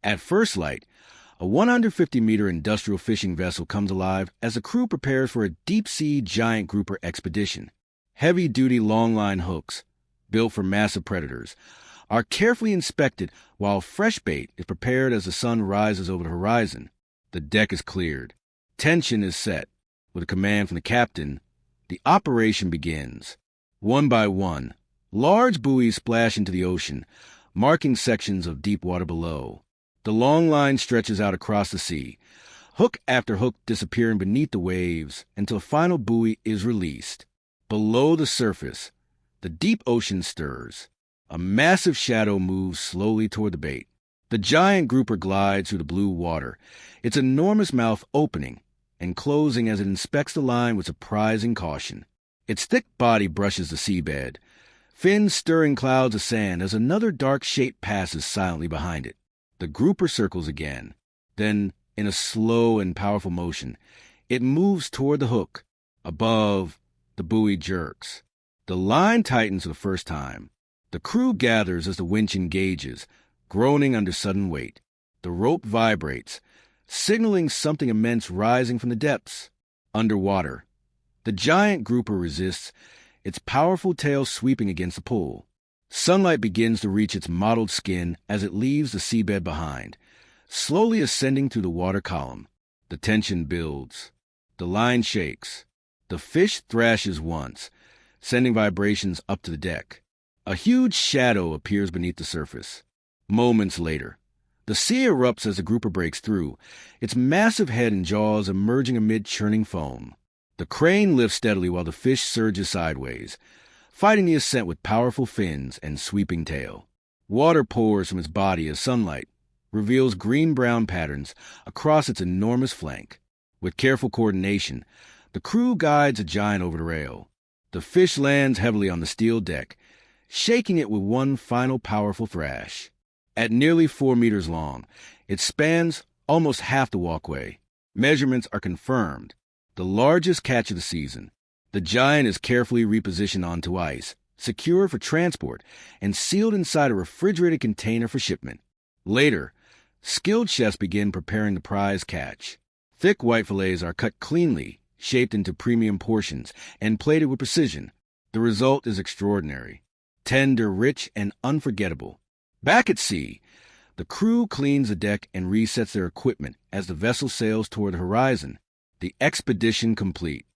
At first light, a 150-meter industrial fishing vessel comes alive as the crew prepares for a deep-sea giant grouper expedition. Heavy-duty long-line hooks, built for massive predators, are carefully inspected while fresh bait is prepared as the sun rises over the horizon. The deck is cleared. Tension is set. With a command from the captain, the operation begins. One by one, large buoys splash into the ocean, marking sections of deep water below. The long line stretches out across the sea, hook after hook disappearing beneath the waves until a final buoy is released. Below the surface, the deep ocean stirs. A massive shadow moves slowly toward the bait. The giant grouper glides through the blue water, its enormous mouth opening and closing as it inspects the line with surprising caution. Its thick body brushes the seabed, fins stirring clouds of sand as another dark shape passes silently behind it. The grouper circles again. Then, in a slow and powerful motion, it moves toward the hook. Above, the buoy jerks. The line tightens for the first time. The crew gathers as the winch engages, groaning under sudden weight. The rope vibrates, signaling something immense rising from the depths. Underwater, the giant grouper resists, its powerful tail sweeping against the pull. Sunlight begins to reach its mottled skin as it leaves the seabed behind, slowly ascending through the water column. The tension builds. The line shakes. The fish thrashes once, sending vibrations up to the deck. A huge shadow appears beneath the surface. Moments later, the sea erupts as the grouper breaks through, its massive head and jaws emerging amid churning foam. The crane lifts steadily while the fish surges sideways, fighting the ascent with powerful fins and sweeping tail. Water pours from its body as sunlight reveals green-brown patterns across its enormous flank. With careful coordination, the crew guides the giant over the rail. The fish lands heavily on the steel deck, shaking it with one final powerful thrash. At nearly 4 meters long, it spans almost half the walkway. Measurements are confirmed. The largest catch of the season. The giant is carefully repositioned onto ice, secured for transport, and sealed inside a refrigerated container for shipment. Later, skilled chefs begin preparing the prize catch. Thick white fillets are cut cleanly, shaped into premium portions, and plated with precision. The result is extraordinary. Tender, rich, and unforgettable. Back at sea, the crew cleans the deck and resets their equipment as the vessel sails toward the horizon. The expedition complete.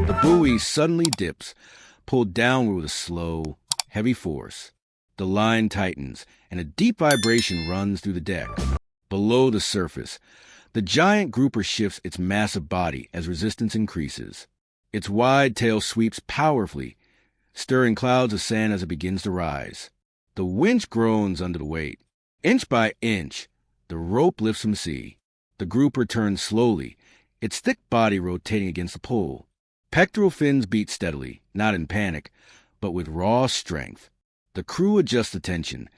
The buoy suddenly dips, pulled downward with a slow, Heavy force. The line tightens, and a deep vibration runs through the deck. Below the surface, the giant grouper shifts its massive body as resistance increases. Its wide tail sweeps powerfully, stirring clouds of sand as it begins to rise. The winch groans under the weight. Inch by inch, the rope lifts from sea. The grouper turns slowly, its thick body rotating against the pull. Pectoral fins beat steadily, not in panic, but with raw strength. The crew adjusts the tension,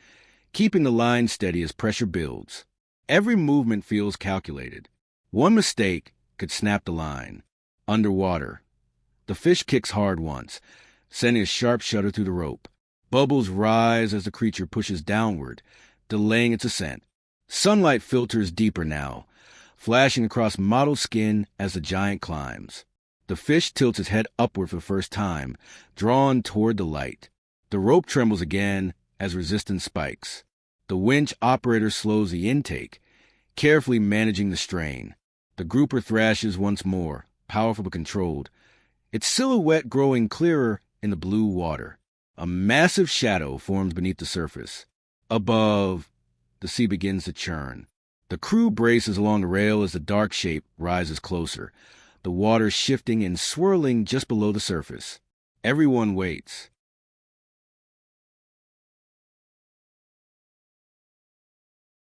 keeping the line steady as pressure builds. Every movement feels calculated. One mistake could snap the line. Underwater, the fish kicks hard once, sending a sharp shudder through the rope. Bubbles rise as the creature pushes downward, delaying its ascent. Sunlight filters deeper now, flashing across mottled skin as the giant climbs. The fish tilts its head upward for the first time, drawn toward the light. The rope trembles again as resistance spikes. The winch operator slows the intake, carefully managing the strain. The grouper thrashes once more, powerful but controlled, its silhouette growing clearer in the blue water. A massive shadow forms beneath the surface. Above, the sea begins to churn. The crew braces along the rail as the dark shape rises closer, the water shifting and swirling just below the surface. Everyone waits.